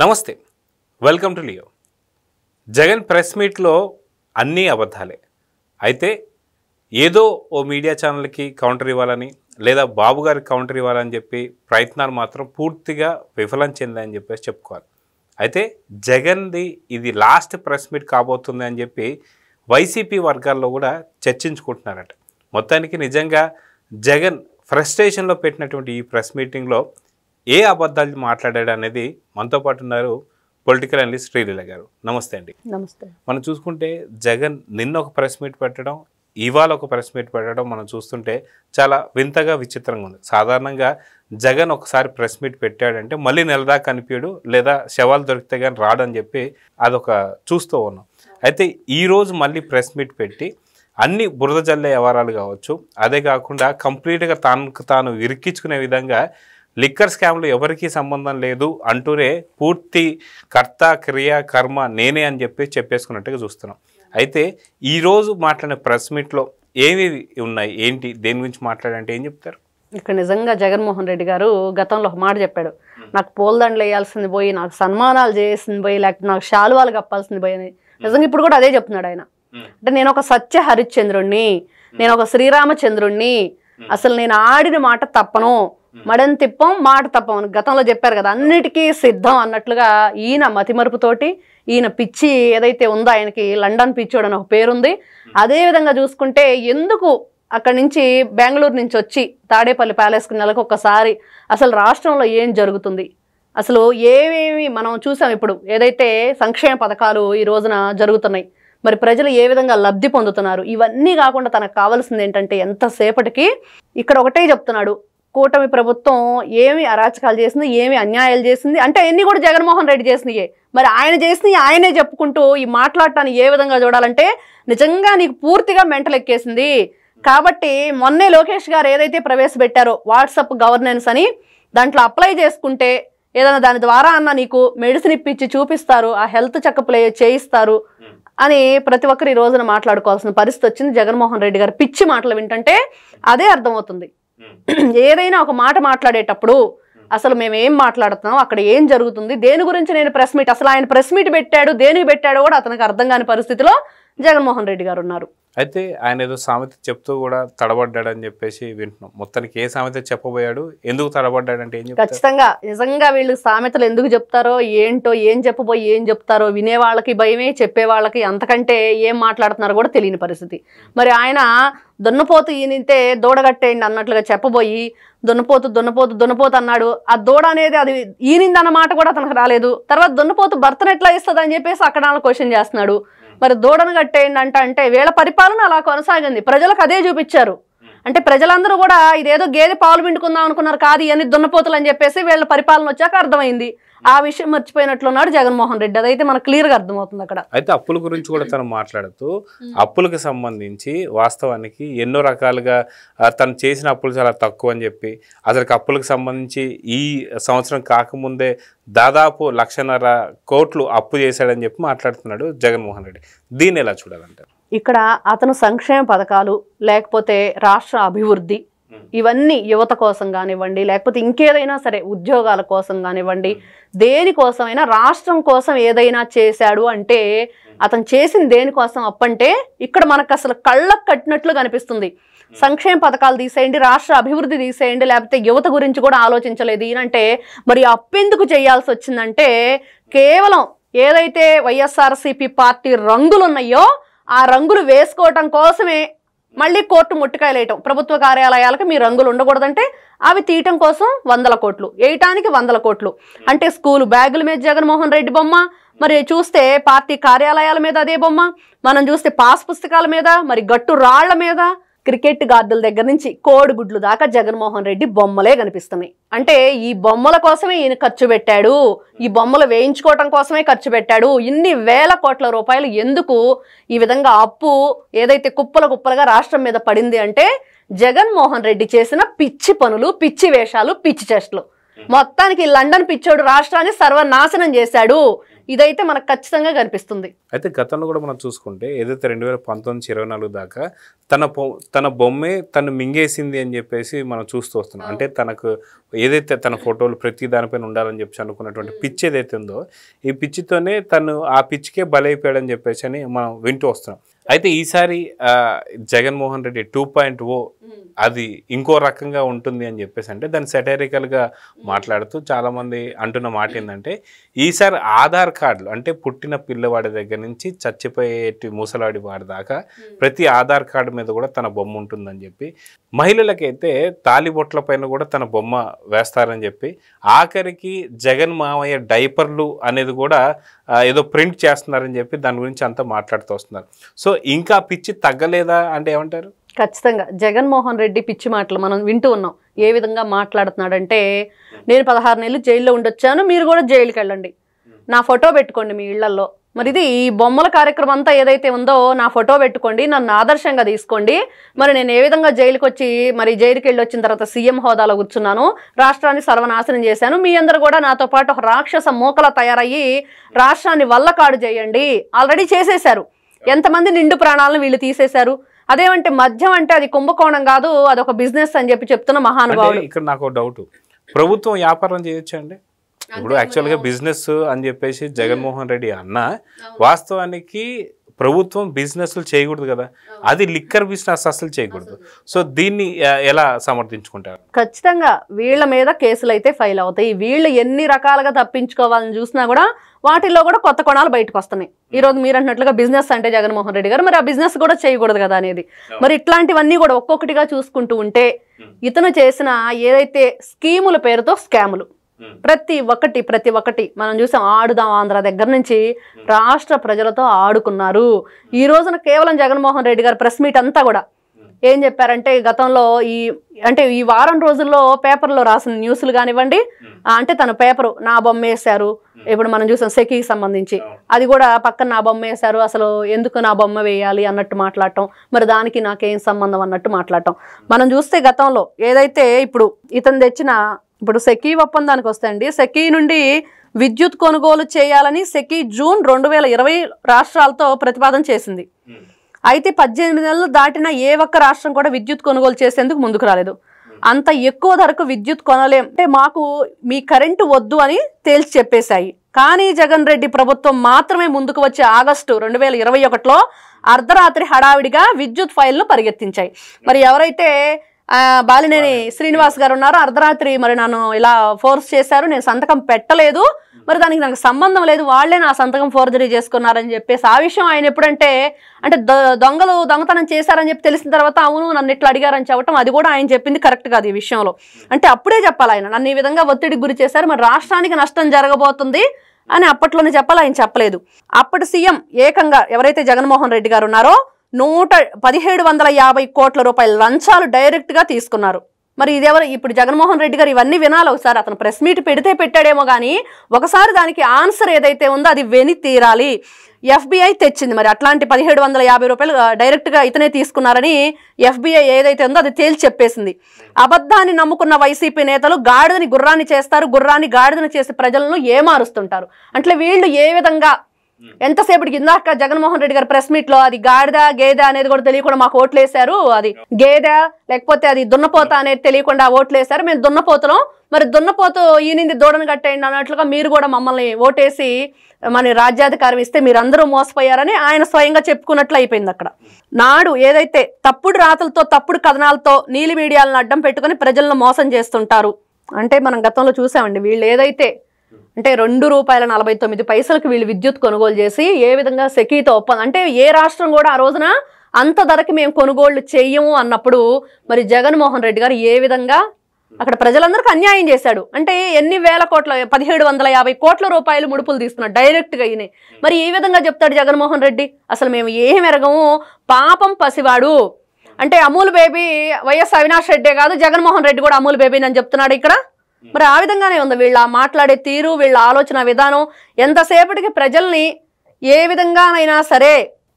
నమస్తే, welcome to Leo. Jagan press మీట్లో అన్నీ అబద్ధాలే. అయితే ఏదో ఓ మీడియా ఛానల్కి కౌంటర్ ఇవ్వాలని లేదా బాబు గారికి కౌంటర్ ఇవ్వాలని చెప్పి ప్రయత్నాలు మాత్రం పూర్తిగా విఫలం చెందాయని చెప్పేసి చెప్పుకోవాలి. అయితే జగన్ది ఇది లాస్ట్ ప్రెస్ మీట్ కాబోతుంది అని చెప్పి వైసీపీ వర్గాల్లో కూడా చర్చించుకుంటున్నారట. మొత్తానికి నిజంగా జగన్ ఫ్రస్ట్రేషన్లో పెట్టినటువంటి ఈ ప్రెస్ మీటింగ్లో ఏ అబద్ధాలు మాట్లాడాడు అనేది మనతో పాటు ఉన్నారు పొలిటికల్ అనలిస్ట్ శ్రీలీల గారు. నమస్తే అండి. నమస్తే. మనం చూసుకుంటే జగన్ నిన్న ఒక ప్రెస్ మీట్ పెట్టడం, ఇవాళ ఒక ప్రెస్ మీట్ పెట్టడం మనం చూస్తుంటే చాలా వింతగా విచిత్రంగా ఉంది. సాధారణంగా జగన్ ఒకసారి ప్రెస్ మీట్ పెట్టాడంటే మళ్ళీ నెలదాకా కనిపించడు, లేదా శవాలు దొరికితే కానీ రాడని చెప్పి అదొక చూస్తూ ఉన్నాం. అయితే ఈరోజు మళ్ళీ ప్రెస్ మీట్ పెట్టి అన్ని బురద జల్లే వ్యవహారాలు కావచ్చు, అదే కాకుండా కంప్లీట్గా తాను ఇరికించుకునే విధంగా లిక్కర్ స్కామ్లు ఎవరికీ సంబంధం లేదు అంటూనే పూర్తి కర్త క్రియ కర్మ నేనే అని చెప్పేసుకున్నట్టుగా చూస్తున్నాం. అయితే ఈరోజు మాట్లాడిన ప్రెస్ మీట్లో ఏవి ఉన్నాయి, ఏంటి, దేని గురించి మాట్లాడంటే ఏం చెప్తారు? ఇక్కడ నిజంగా జగన్మోహన్ రెడ్డి గారు గతంలో ఒక మాట చెప్పాడు, నాకు పూలదండలు వేయాల్సింది పోయి, నాకు సన్మానాలు చేయాల్సింది పోయి, లేకపోతే నాకు శాలువాలు కప్పాల్సింది పోయి అని నిజంగా ఇప్పుడు కూడా అదే చెప్తున్నాడు ఆయన. అంటే నేను ఒక సత్య హరిశ్చంద్రుణ్ణి, నేను ఒక శ్రీరామచంద్రుణ్ణి, అసలు నేను ఆడిన మాట తప్పను, మడని తిప్పం మాట తప్పం అని గతంలో చెప్పారు కదా. అన్నిటికీ సిద్ధం అన్నట్లుగా ఈయన మతిమరుపుతోటి, ఈయన పిచ్చి ఏదైతే ఉందో, ఆయనకి లండన్ పిచ్చోడు అని ఒక పేరుంది. అదేవిధంగా చూసుకుంటే ఎందుకు అక్కడి నుంచి బెంగళూరు నుంచి వచ్చి తాడేపల్లి ప్యాలెస్కి నెలకు ఒక్కసారి అసలు రాష్ట్రంలో ఏం జరుగుతుంది, అసలు ఏమేమి మనం చూసాం, ఇప్పుడు ఏదైతే సంక్షేమ పథకాలు ఈ రోజున జరుగుతున్నాయి, మరి ప్రజలు ఏ విధంగా లబ్ధి పొందుతున్నారు, ఇవన్నీ కాకుండా తనకు కావాల్సింది ఏంటంటే ఎంతసేపటికి ఇక్కడ ఒకటే చెప్తున్నాడు, కూటమి ప్రభుత్వం ఏమి అరాచకాలు చేసింది, ఏమి అన్యాయాలు చేసింది అంటే అన్నీ కూడా జగన్మోహన్ రెడ్డి చేసినయే. మరి ఆయన చేసినవి ఆయనే చెప్పుకుంటూ ఈ మాట్లాడటాన్ని ఏ విధంగా చూడాలంటే నిజంగా నీకు పూర్తిగా మెంటల్ ఎక్కేసింది. కాబట్టి మొన్నే లోకేష్ గారు ఏదైతే ప్రవేశపెట్టారో వాట్సాప్ గవర్నెన్స్ అని, దాంట్లో అప్లై చేసుకుంటే ఏదైనా దాని ద్వారా అన్న నీకు మెడిసిన్ ఇప్పించి చూపిస్తారు, ఆ హెల్త్ చెకప్ చేయిస్తారు అని ప్రతి ఒక్కరు ఈ రోజున మాట్లాడుకోవాల్సిన పరిస్థితి వచ్చింది. జగన్మోహన్ రెడ్డి గారు పిచ్చి మాటలు వింటుంటే అదే అర్థమవుతుంది. ఏదైనా ఒక మాట మాట్లాడేటప్పుడు అసలు మేము ఏం మాట్లాడుతున్నాం, అక్కడ ఏం జరుగుతుంది, దేని గురించి నేను ప్రెస్ మీట్, అసలు ఆయన ప్రెస్ మీట్ పెట్టాడు దేనికి పెట్టాడో కూడా అతనికి అర్థం కాని పరిస్థితిలో జగన్మోహన్ రెడ్డి గారు ఉన్నారు. అయితే ఆయన ఏదో సామెత చెప్తూ కూడా తడబడ్డాడని చెప్పేసి వింటున్నాం. మొత్తానికి ఏ సామెత చెప్పబోయాడు, ఎందుకు తడబడ్డాడంటే ఏం చెప్తారు? ఖచ్చితంగా నిజంగా వీళ్ళు సామెతలు ఎందుకు చెప్తారో ఏంటో, ఏం చెప్పబోయి ఏం చెప్తారో వినే వాళ్ళకి భయమే, చెప్పే వాళ్ళకి అంతకంటే ఏం మాట్లాడుతున్నారో కూడా తెలియని పరిస్థితి. మరి ఆయన దున్నపోతు ఈనితే దూడగట్టేయండి అన్నట్లుగా చెప్పబోయి దున్నపోతు దున్నపోతు దున్నపోతు అన్నాడు. ఆ దూడ అనేది అది ఈనిందన్నమాట కూడా అతనికి రాలేదు. తర్వాత దున్నపోతు భర్తను ఎట్లా ఇస్తుంది అని చెప్పేసి అక్కడ క్వశ్చన్ చేస్తున్నాడు. మరి దూడను కట్టేయండి అంటే వీళ్ళ పరిపాలన అలా కొనసాగింది, ప్రజలకు అదే చూపించారు. అంటే ప్రజలందరూ కూడా ఇదేదో గేదె పాలు పిండుకుందాం అనుకున్నారు, కాదు ఇవన్నీ దున్నపోతులు అని చెప్పేసి వీళ్ళ పరిపాలన వచ్చాక అర్థమైంది. ఆ విషయం మర్చిపోయినట్లున్నాడు జగన్మోహన్ రెడ్డి. అదైతే మనకు క్లియర్గా అర్థమవుతుంది అక్కడ. అయితే అప్పుల గురించి కూడా తను మాట్లాడుతూ అప్పులకు సంబంధించి వాస్తవానికి ఎన్నో రకాలుగా తను చేసిన అప్పులు చాలా తక్కువ అని చెప్పి, అసలు అప్పులకు సంబంధించి ఈ సంవత్సరం కాకముందే దాదాపు 1,50,000 కోట్లు అప్పు చేశాడని చెప్పి మాట్లాడుతున్నాడు జగన్మోహన్ రెడ్డి. దీన్ని ఎలా చూడాలంటారు? ఇక్కడ అతను సంక్షేమ పథకాలు లేకపోతే రాష్ట్ర అభివృద్ధి ఇవన్నీ యువత కోసం కానివ్వండి, లేకపోతే ఇంకేదైనా సరే ఉద్యోగాల కోసం కానివ్వండి, దేనికోసమైనా రాష్ట్రం కోసం ఏదైనా చేశాడు అంటే అతను చేసింది దేనికోసం అప్పంటే ఇక్కడ మనకు అసలు కళ్ళకు కట్టినట్లు కనిపిస్తుంది. సంక్షేమ పథకాలు తీసేయండి, రాష్ట్ర అభివృద్ధి తీసేయండి, లేకపోతే యువత గురించి కూడా ఆలోచించలేదు ఈయనంటే మరి అప్పెందుకు చేయాల్సి వచ్చిందంటే కేవలం ఏదైతే వైఎస్ఆర్సీపీ పార్టీ రంగులు ఉన్నాయో ఆ రంగులు వేసుకోవటం కోసమే మళ్ళీ కోర్టు ముట్టికాయలేయటం. ప్రభుత్వ కార్యాలయాలకు మీ రంగులు ఉండకూడదంటే అవి తీయటం కోసం 100 కోట్లు, వేయటానికి 100 కోట్లు. అంటే స్కూల్ బ్యాగుల మీద జగన్మోహన్ రెడ్డి బొమ్మ, మరి చూస్తే పార్టీ కార్యాలయాల మీద అదే బొమ్మ, మనం చూస్తే పాస్ పుస్తకాల మీద, మరి గట్టు రాళ్ల మీద, క్రికెట్ గార్డుల దగ్గర నుంచి కోడిగుడ్లు దాకా జగన్మోహన్ రెడ్డి బొమ్మలే కనిపిస్తున్నాయి. అంటే ఈ బొమ్మల కోసమే ఈయన ఖర్చు పెట్టాడు, ఈ బొమ్మలు వేయించుకోవటం కోసమే ఖర్చు పెట్టాడు. ఇన్ని వేల కోట్ల రూపాయలు ఎందుకు ఈ విధంగా అప్పు ఏదైతే కుప్పలుగా రాష్ట్రం మీద పడింది అంటే జగన్మోహన్ రెడ్డి చేసిన పిచ్చి పనులు, పిచ్చి వేషాలు, పిచ్చి చేష్టలు. మొత్తానికి లండన్ పిచ్చోడు రాష్ట్రాన్ని సర్వనాశనం చేశాడు. ఇదైతే మనకు ఖచ్చితంగా కనిపిస్తుంది. అయితే గతంలో కూడా మనం చూసుకుంటే ఏదైతే 2019-24 దాకా తన బొమ్మే తను మింగేసింది అని చెప్పేసి మనం చూస్తూ వస్తున్నాం. అంటే తనకు ఏదైతే తన ఫోటోలు ప్రతి దానిపైన ఉండాలని చెప్పేసి అనుకున్నటువంటి పిచ్ ఏదైతే ఉందో ఈ పిచ్చితోనే తను ఆ పిచ్చికే బలైపోయాడని చెప్పేసి అని మనం వింటూ వస్తున్నాం. అయితే ఈసారి జగన్మోహన్ రెడ్డి 2.0 అది ఇంకో రకంగా ఉంటుంది అని చెప్పేసి అంటే దాన్ని సెటైరికల్గా మాట్లాడుతూ చాలామంది అంటున్న మాట ఏంటంటే ఈసారి ఆధార్ కార్డులు అంటే పుట్టిన పిల్లవాడి దగ్గర నుంచి చచ్చిపోయేటి ముసలాడి వాడి దాకా ప్రతి ఆధార్ కార్డు మీద కూడా తన బొమ్మ ఉంటుందని చెప్పి, మహిళలకైతే తాలిబొట్ల పైన కూడా తన బొమ్మ వేస్తారని చెప్పి, ఆఖరికి జగన్ మామయ్య డైపర్లు అనేది కూడా ఏదో ప్రింట్ చేస్తున్నారని చెప్పి దాని గురించి అంతా మాట్లాడుతూ వస్తున్నారు. సో ఇంకా పిచ్చి తగ్గలేదా అంటే ఏమంటారు? ఖచ్చితంగా జగన్మోహన్ రెడ్డి పిచ్చి మాటలు మనం వింటూ ఉన్నాం. ఏ విధంగా మాట్లాడుతున్నాడంటే, నేను 16 నెలలు జైల్లో ఉండొచ్చాను, మీరు కూడా జైలుకి వెళ్ళండి, నా ఫోటో పెట్టుకోండి మీ ఇళ్లలో. మరి ఇది ఈ బొమ్మల కార్యక్రమం అంతా ఏదైతే ఉందో నా ఫోటో పెట్టుకోండి, నన్ను ఆదర్శంగా తీసుకోండి. మరి నేను ఏ విధంగా జైలుకి వచ్చి మరి జైలుకి వెళ్ళి వచ్చిన తర్వాత సీఎం హోదాలో కూర్చున్నాను, రాష్ట్రాన్ని సర్వనాశనం చేశాను, మీ అందరూ కూడా నాతో పాటు ఒక రాక్షస మూకలా తయారయ్యి రాష్ట్రాన్ని వల్లకాడు చేయండి. ఆల్రెడీ చేసేశారు. ఎంతమంది నిండు ప్రాణాలను వీళ్ళు తీసేశారు. అదేమంటే మద్యం అంటే అది కుంభకోణం కాదు, అదొక బిజినెస్ అని చెప్పి చెప్తున్న మహానుభావుడు. ఇక్కడ నాకు డౌట్, ప్రభుత్వం వ్యాపారం చేయొచ్చు అండి? ఇప్పుడు యాక్చువల్గా బిజినెస్ అని చెప్పేసి జగన్మోహన్ రెడ్డి అన్న, వాస్తవానికి ప్రభుత్వం బిజినెస్లు చేయకూడదు కదా, అది లిక్కర్ బిజినెస్ అసలు చేయకూడదు. సో దీన్ని ఎలా సమర్థించుకుంటారు? ఖచ్చితంగా వీళ్ళ మీద కేసులు అయితే ఫైల్ అవుతాయి. వీళ్ళు ఎన్ని రకాలుగా తప్పించుకోవాలని చూసినా కూడా వాటిల్లో కూడా కొత్త కోణాలు బయటకు వస్తున్నాయి. ఈ రోజు మీరు అన్నట్లుగా బిజినెస్ అంటే జగన్మోహన్ రెడ్డి గారు, మరి ఆ బిజినెస్ కూడా చేయకూడదు కదా అనేది. మరి ఇట్లాంటివన్నీ కూడా ఒక్కొక్కటిగా చూసుకుంటూ ఉంటే ఇతను చేసిన ఏదైతే స్కీముల పేరుతో స్కాములు ప్రతి ఒక్కటి మనం చూసాం. ఆడుదాం ఆంధ్ర దగ్గర నుంచి రాష్ట్ర ప్రజలతో ఆడుకున్నారు. ఈ రోజున కేవలం జగన్మోహన్ రెడ్డి గారు ప్రెస్ మీట్ అంతా కూడా ఏం చెప్పారంటే, గతంలో ఈ వారం రోజుల్లో పేపర్లో రాసిన న్యూస్లు కానివ్వండి, అంటే తన పేపరు నా బొమ్మ వేశారు. ఇప్పుడు మనం చూసాం సెకీకి సంబంధించి, అది కూడా పక్కన నా బొమ్మ వేశారు, అసలు ఎందుకు నా బొమ్మ వేయాలి అన్నట్టు మాట్లాడటం, మరి దానికి నాకేం సంబంధం అన్నట్టు మాట్లాడటం మనం చూస్తే గతంలో ఏదైతే ఇప్పుడు ఇతను తెచ్చిన ఇప్పుడు సెకీ ఒప్పందానికి వస్తాయండి. సెకీ నుండి విద్యుత్ కొనుగోలు చేయాలని సెకీ జూన్ 2020 రాష్ట్రాలతో ప్రతిపాదన చేసింది. అయితే 18 నెలలు దాటిన ఏ ఒక్క రాష్ట్రం కూడా విద్యుత్ కొనుగోలు చేసేందుకు ముందుకు రాలేదు. అంత ఎక్కువ ధరకు విద్యుత్ కొనలేం అంటే మాకు మీ కరెంటు వద్దు అని తేల్చి చెప్పేశాయి. కానీ జగన్ రెడ్డి ప్రభుత్వం మాత్రమే ముందుకు వచ్చి ఆగస్టు 2021లో అర్ధరాత్రి హడావిడిగా విద్యుత్ ఫైల్ను పరిగెత్తించాయి. మరి ఎవరైతే బాలినేని శ్రీనివాస్ గారు ఉన్నారో, అర్ధరాత్రి మరి నన్ను ఇలా ఫోర్స్ చేశారు, నేను సంతకం పెట్టలేదు, మరి దానికి నాకు సంబంధం లేదు, వాళ్లే నా సంతకం ఫోర్జరీ చేసుకున్నారని చెప్పేసి ఆ విషయం ఆయన ఎప్పుడంటే అంటే దొంగలు దొంగతనం చేశారని చెప్పి తెలిసిన తర్వాత అవును నన్ను ఇట్లా అడిగారని చెప్పటం, అది కూడా ఆయన చెప్పింది కరెక్ట్ కాదు ఈ విషయంలో. అంటే అప్పుడే చెప్పాలి ఆయన నన్ను ఈ విధంగా ఒత్తిడికి గురి చేశారు, మరి రాష్ట్రానికి నష్టం జరగబోతుంది అని అప్పట్లోనే చెప్పాలి, ఆయన చెప్పలేదు. అప్పటి సీఎం ఏకంగా ఎవరైతే జగన్మోహన్ రెడ్డి గారు ఉన్నారో 1750 కోట్ల రూపాయల లంచాలు డైరెక్ట్ గా తీసుకున్నారు. మరి ఇదెవరు ఇప్పుడు జగన్మోహన్ రెడ్డి గారు ఇవన్నీ వినాలి ఒకసారి. అతను ప్రెస్ మీట్ పెడితే పెట్టాడేమో కానీ ఒకసారి దానికి ఆన్సర్ ఏదైతే ఉందో అది విని తీరాలి. FBI తెచ్చింది మరి అట్లాంటి 1750 రూపాయలు డైరెక్ట్ గా ఇతనే తీసుకున్నారని FBI ఏదైతే ఉందో అది తేల్చి చెప్పేసింది. అబద్ధాన్ని నమ్ముకున్న వైసీపీ నేతలు గాడిదని గుర్రాన్ని చేస్తారు, గుర్రాన్ని గాడిదని చేసి ప్రజలను ఏమారుస్తుంటారు. అంటే వీళ్ళు ఏ విధంగా ఎంతసేపటికి ఇందాక జగన్మోహన్ రెడ్డి గారు ప్రెస్ మీట్ లో అది గాడిద గేదె అనేది కూడా తెలియకుండా మాకు ఓట్లేశారు, అది గేదె లేకపోతే అది దున్నపోత అనేది తెలియకుండా ఓట్లేశారు, మేము దున్నపోతున్నాం, మరి దున్నపోతు ఈనింది దూడను కట్టేయండి అన్నట్లుగా మీరు కూడా మమ్మల్ని ఓటేసి మన రాజ్యాధికారం ఇస్తే మీరందరూ మోసపోయారని ఆయన స్వయంగా చెప్పుకున్నట్లు అయిపోయింది. అక్కడ నాడు ఏదైతే తప్పుడు రాతలతో తప్పుడు కథనాలతో నీలి మీడియాలను అడ్డం పెట్టుకుని ప్రజలను మోసం చేస్తుంటారు అంటే మనం గతంలో చూసామండి. వీళ్ళు ఏదైతే అంటే ₹2.49 వీళ్ళు విద్యుత్ కొనుగోలు చేసి ఏ విధంగా సెకీతో ఒప్పందం అంటే ఏ రాష్ట్రం కూడా ఆ రోజున అంత ధరకి మేము కొనుగోళ్లు చెయ్యము అన్నప్పుడు మరి జగన్మోహన్ రెడ్డి గారు ఏ విధంగా అక్కడ ప్రజలందరికీ అన్యాయం చేశాడు. అంటే ఎన్ని వేల కోట్ల 1750 కోట్ల రూపాయలు ముడుపులు తీసుకున్నాడు డైరెక్ట్ గా ఈయనే. మరి ఏ విధంగా చెప్తాడు జగన్మోహన్ రెడ్డి, అసలు మేము ఏం ఎరగము, పాపం పసివాడు అంటే అమూల్ బేబీ వైఎస్ అవినాష్ రెడ్డే కాదు జగన్మోహన్ రెడ్డి కూడా అమూల్ బేబీ అని చెప్తున్నాడు ఇక్కడ. మరి ఆ విధంగానే ఉంది వీళ్ళ మాట్లాడే తీరు, వీళ్ళ ఆలోచన విధానం. ఎంతసేపటికి ప్రజల్ని ఏ విధంగానైనా సరే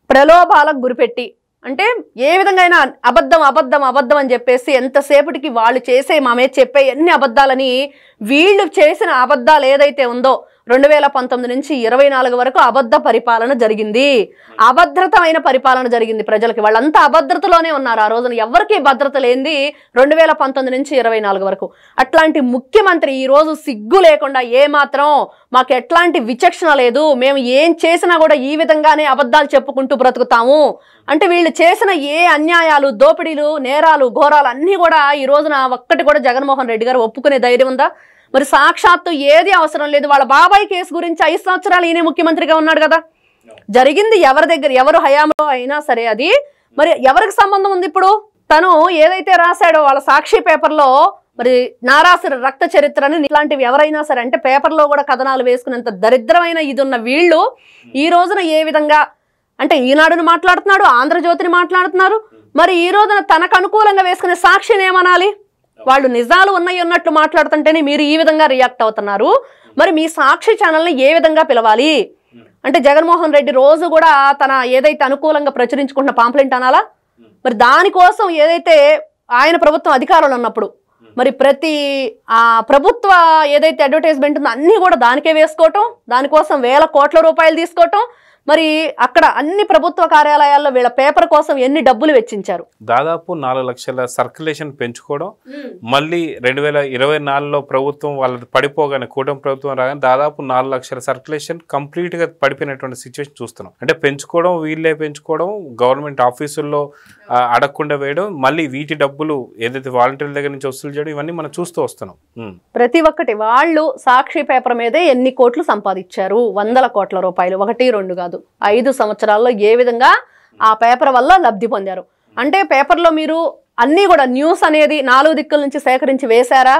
ప్రలోభాలకు గురిపెట్టి అంటే ఏ విధంగా అయినా అబద్ధం అబద్ధం అబద్ధం అని చెప్పేసి ఎంతసేపటికి వాళ్ళు చేసే మామే చెప్పే ఎన్ని అబద్ధాలని వీళ్ళు చేసిన అబద్ధాలు ఏదైతే ఉందో 2019 నుంచి 24 వరకు అబద్ధ పరిపాలన జరిగింది, అభద్రతమైన పరిపాలన జరిగింది. ప్రజలకి వాళ్ళంతా అభద్రతలోనే ఉన్నారు. ఆ రోజున ఎవరికి భద్రత లేనిది 2019 నుంచి 24 వరకు. అట్లాంటి ముఖ్యమంత్రి ఈ రోజు సిగ్గు లేకుండా ఏమాత్రం మాకు ఎట్లాంటి విచక్షణ లేదు, మేము ఏం చేసినా కూడా ఈ విధంగానే అబద్ధాలు చెప్పుకుంటూ బ్రతుకుతాము అంటే వీళ్ళు చేసిన ఏ అన్యాయాలు, దోపిడీలు, నేరాలు, ఘోరాలు అన్నీ కూడా ఈ రోజున ఒక్కటి కూడా జగన్మోహన్ రెడ్డి గారు ఒప్పుకునే ధైర్యం ఉందా? మరి సాక్షాత్తు ఏది అవసరం లేదు. వాళ్ళ బాబాయ్ కేసు గురించి 5 సంవత్సరాలు ఈయనే ముఖ్యమంత్రిగా ఉన్నాడు కదా. జరిగింది ఎవరి దగ్గర, ఎవరు హయాంలో అయినా సరే అది మరి ఎవరికి సంబంధం ఉంది? ఇప్పుడు తను ఏదైతే రాశాడో వాళ్ళ సాక్షి పేపర్లో మరి నారాసుర రక్త చరిత్రని ఇలాంటివి ఎవరైనా సరే అంటే పేపర్లో కూడా కథనాలు వేసుకునేంత దరిద్రమైన ఇది ఉన్న వీళ్ళు ఈ రోజున ఏ విధంగా అంటే ఈనాడుని మాట్లాడుతున్నాడు, ఆంధ్రజ్యోతిని మాట్లాడుతున్నారు. మరి ఈ రోజున తనకు అనుకూలంగా వేసుకునే సాక్షిని ఏమనాలి? వాళ్ళు నిజాలు ఉన్నాయి ఉన్నట్లు మాట్లాడుతుంటేనే మీరు ఈ విధంగా రియాక్ట్ అవుతున్నారు. మరి మీ సాక్షి ఛానల్ని ఏ విధంగా పిలవాలి? అంటే జగన్మోహన్ రెడ్డి రోజు కూడా తన ఏదైతే అనుకూలంగా ప్రచురించుకుంటున్న పాంప్లెంట్ అనాలా? మరి దానికోసం ఏదైతే ఆయన ప్రభుత్వం అధికారంలో ఉన్నప్పుడు మరి ప్రతి ప్రభుత్వ ఏదైతే అడ్వర్టైజ్మెంట్ ఉందో అన్నీ కూడా దానికే వేసుకోవటం, దానికోసం వేల కోట్ల రూపాయలు తీసుకోవటం, మరి అక్కడ అన్ని ప్రభుత్వ కార్యాలయాల్లో వీళ్ళ పేపర్ కోసం ఎన్ని డబ్బులు వెచ్చించారు? దాదాపు 4 లక్షల సర్క్యులేషన్ పెంచుకోవడం, మళ్ళీ 2024లో ప్రభుత్వం వాళ్ళది పడిపోగానే కూటమి ప్రభుత్వం రాగానే దాదాపు 4 లక్షల సర్క్యులేషన్ కంప్లీట్ గా పడిపోయినటువంటి సిచ్యువేషన్ చూస్తున్నాం. అంటే పెంచుకోవడం, వీళ్ళే పెంచుకోవడం, గవర్నమెంట్ ఆఫీసుల్లో అడగకుండా వేయడం, మళ్ళీ వీటి డబ్బులు ఏదైతే వాలంటీర్ల దగ్గర నుంచి వసూలు చేయడం, ఇవన్నీ మనం చూస్తూ వస్తున్నాం. ప్రతి ఒక్కటి వాళ్ళు సాక్షి పేపర్ మీదే ఎన్ని కోట్లు సంపాదించారు? 100 కోట్ల రూపాయలు, 1-2 కాదు, 5 సంవత్సరాల్లో ఏ విధంగా ఆ పేపర్ వల్ల లబ్ధి పొందారు? అంటే పేపర్లో మీరు అన్నీ కూడా న్యూస్ అనేది 4 దిక్కుల నుంచి సేకరించి వేశారా?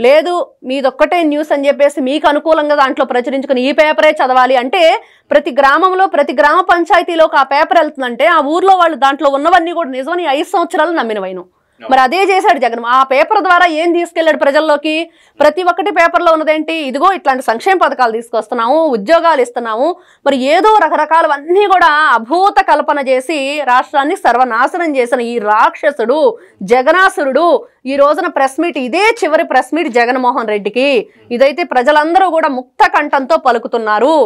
లేదు మీదొక్కటే న్యూస్ అని చెప్పేసి మీకు అనుకూలంగా దాంట్లో ప్రచురించుకుని ఈ పేపరే చదవాలి అంటే ప్రతి గ్రామంలో, ప్రతి గ్రామ పంచాయతీలోకి ఆ పేపర్ వెళ్తుందంటే ఆ ఊర్లో వాళ్ళు దాంట్లో ఉన్నవన్నీ కూడా నిజమని 5 సంవత్సరాలు నమ్మినవైను. మరి అదే చేశాడు జగన్. ఆ పేపర్ ద్వారా ఏం తీసుకెళ్లాడు ప్రజల్లోకి? ప్రతి ఒక్కటి పేపర్లో ఉన్నదేంటి? ఇదిగో ఇట్లాంటి సంక్షేమ పథకాలు తీసుకొస్తున్నాము, ఉద్యోగాలు ఇస్తున్నాము, మరి ఏదో రకరకాలవన్నీ కూడా అభూత కల్పన చేసి రాష్ట్రాన్ని సర్వనాశనం చేసిన ఈ రాక్షసుడు జగనాసురుడు ఈ రోజున ప్రెస్ మీట్, ఇదే చివరి ప్రెస్ మీట్ జగన్మోహన్ రెడ్డికి. ఇదైతే ప్రజలందరూ కూడా ముక్త కంఠంతో పలుకుతున్నారు.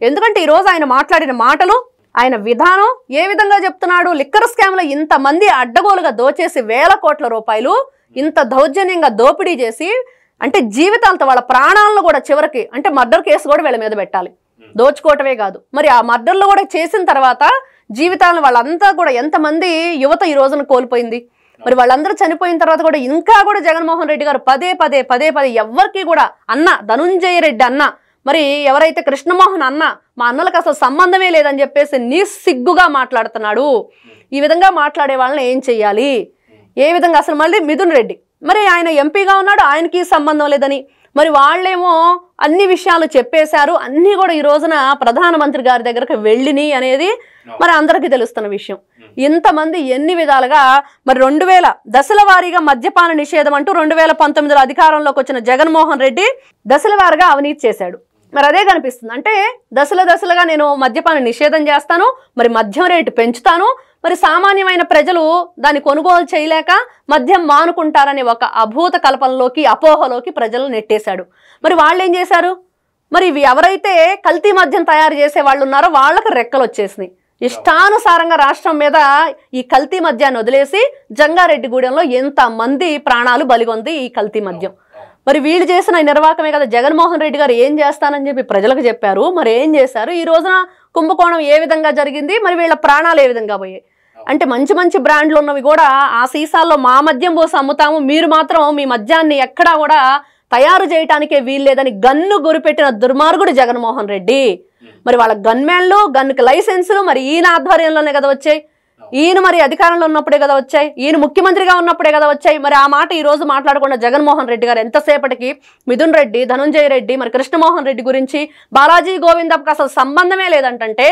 ఎందుకంటే ఈ రోజు ఆయన మాట్లాడిన మాటలు, ఆయన విధానం ఏ విధంగా చెప్తున్నాడు? లిక్కర్ స్కామ్లో ఇంతమంది అడ్డగోలుగా దోచేసి వేల కోట్ల రూపాయలు ఇంత దౌర్జన్యంగా దోపిడీ చేసి అంటే జీవితాలతో వాళ్ళ ప్రాణాలను కూడా చివరికి అంటే మర్డర్ కేసు కూడా వీళ్ళ మీద పెట్టాలి. దోచుకోవటమే కాదు, మరి ఆ మర్డర్లు కూడా చేసిన తర్వాత జీవితాలను వాళ్ళంతా కూడా ఎంతమంది యువత ఈ రోజున కోల్పోయింది. మరి వాళ్ళందరూ చనిపోయిన తర్వాత కూడా ఇంకా కూడా జగన్మోహన్ రెడ్డి గారు పదే పదే ఎవరికి కూడా అన్న ధనుంజయ రెడ్డి అన్న, మరి ఎవరైతే కృష్ణమోహన్ అన్న, మా అన్నలకు అసలు సంబంధమే లేదని చెప్పేసి నిస్సిగ్గుగా మాట్లాడుతున్నాడు. ఈ విధంగా మాట్లాడే వాళ్ళని ఏం చెయ్యాలి? ఏ విధంగా? అసలు మళ్ళీ మిథున్ రెడ్డి మరి ఆయన ఎంపీగా ఉన్నాడు, ఆయనకి సంబంధం లేదని మరి వాళ్ళేమో అన్ని విషయాలు చెప్పేశారు. అన్నీ కూడా ఈ రోజున ప్రధానమంత్రి గారి దగ్గరకు వెళ్ళినాయి అనేది మరి అందరికీ తెలుస్తున్న విషయం. ఇంతమంది ఎన్ని విధాలుగా మరి 2000 దశల వారీగా మద్యపాన నిషేధం అంటూ 2019లో అధికారంలోకి వచ్చిన జగన్మోహన్ రెడ్డి దశల వారీగా అవినీతి చేశాడు. మరి అదే కనిపిస్తుంది. అంటే దశలుగా నేను మద్యపాన నిషేధం చేస్తాను, మరి మద్యం రేటు పెంచుతాను, మరి సామాన్యమైన ప్రజలు దాన్ని కొనుగోలు చేయలేక మద్యం మానుకుంటారనే ఒక అభూత కల్పనలోకి, అపోహలోకి ప్రజలు నెట్టేశాడు. మరి వాళ్ళు ఏం చేశారు? మరి ఎవరైతే కల్తీ మద్యం తయారు చేసే వాళ్ళు ఉన్నారో వాళ్ళకి రెక్కలు వచ్చేసినాయి. ఇష్టానుసారంగా రాష్ట్రం మీద ఈ కల్తీ మద్యాన్ని వదిలేసి జంగారెడ్డిగూడెంలో ఎంతమంది ప్రాణాలు బలిగొంది ఈ కల్తీ మద్యం. మరి వీళ్ళు చేసిన నిర్వాహకమే కదా. జగన్మోహన్ రెడ్డి గారు ఏం చేస్తానని చెప్పి ప్రజలకు చెప్పారు, మరి ఏం చేశారు? ఈ రోజున కుంభకోణం ఏ విధంగా జరిగింది, మరి వీళ్ళ ప్రాణాలు ఏ విధంగా పోయాయి? అంటే మంచి బ్రాండ్లు ఉన్నవి కూడా ఆ సీసాల్లో మా మద్యం పోసి అమ్ముతాము, మీరు మాత్రం మీ మద్యాన్ని ఎక్కడా కూడా తయారు చేయటానికే వీల్లేదని గన్ను గురిపెట్టిన దుర్మార్గుడు జగన్మోహన్ రెడ్డి. మరి వాళ్ళ గన్మ్యాన్లు, గన్నుకి లైసెన్సులు మరి ఈయన ఆధ్వర్యంలోనే కదా వచ్చాయి. ఈయన మరి అధికారంలో ఉన్నప్పుడే కదా వచ్చాయి, ఈయన ముఖ్యమంత్రిగా ఉన్నప్పుడే కదా వచ్చాయి. మరి ఆ మాట ఈ రోజు మాట్లాడకుండా జగన్మోహన్ రెడ్డి గారు ఎంతసేపటికి మిథున్ రెడ్డి, ధనుంజయ రెడ్డి, మరి కృష్ణమోహన్ రెడ్డి గురించి బాలాజీ గోవిందకు అసలు సంబంధమే లేదంటే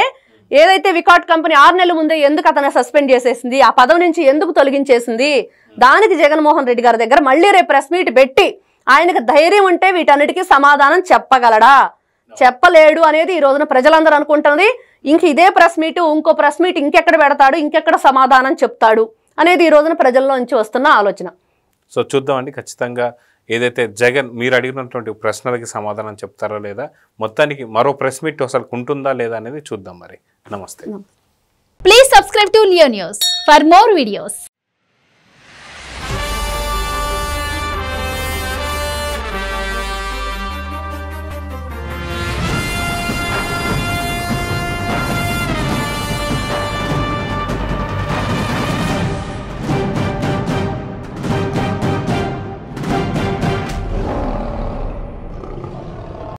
ఏదైతే వికాట్ కంపెనీ 6 నెలల ముందే ఎందుకు అతను సస్పెండ్ చేసేసింది, ఆ పదవి నుంచి ఎందుకు తొలగించేసింది, దానికి జగన్మోహన్ రెడ్డి గారి దగ్గర మళ్ళీ రేపు ప్రెస్ మీట్ పెట్టి ఆయనకు ధైర్యం ఉంటే వీటన్నిటికీ సమాధానం చెప్పగలడా? చెప్పలేడు అనేది ఈ రోజున ప్రజలందరూ అనుకుంటున్నది. ఇంక ఇదే ప్రెస్ మీట్, ఇంకో ప్రెస్ మీట్ ఇంకెక్కడ పెడతాడు, ఇంకెక్కడ సమాధానం చెప్తాడు అనేది ఈ రోజున ప్రజల్లో నుంచి వస్తున్న ఆలోచన. సో చూద్దామండి ఖచ్చితంగా ఏదైతే జగన్ మీరు అడిగినటువంటి ప్రశ్నలకి సమాధానం చెప్తారా లేదా, మొత్తానికి మరో ప్రెస్ మీట్ అసలు ఉంటుందా లేదా అనేది చూద్దాం మరి. నమస్తే. Please subscribe to Leo News for more videos.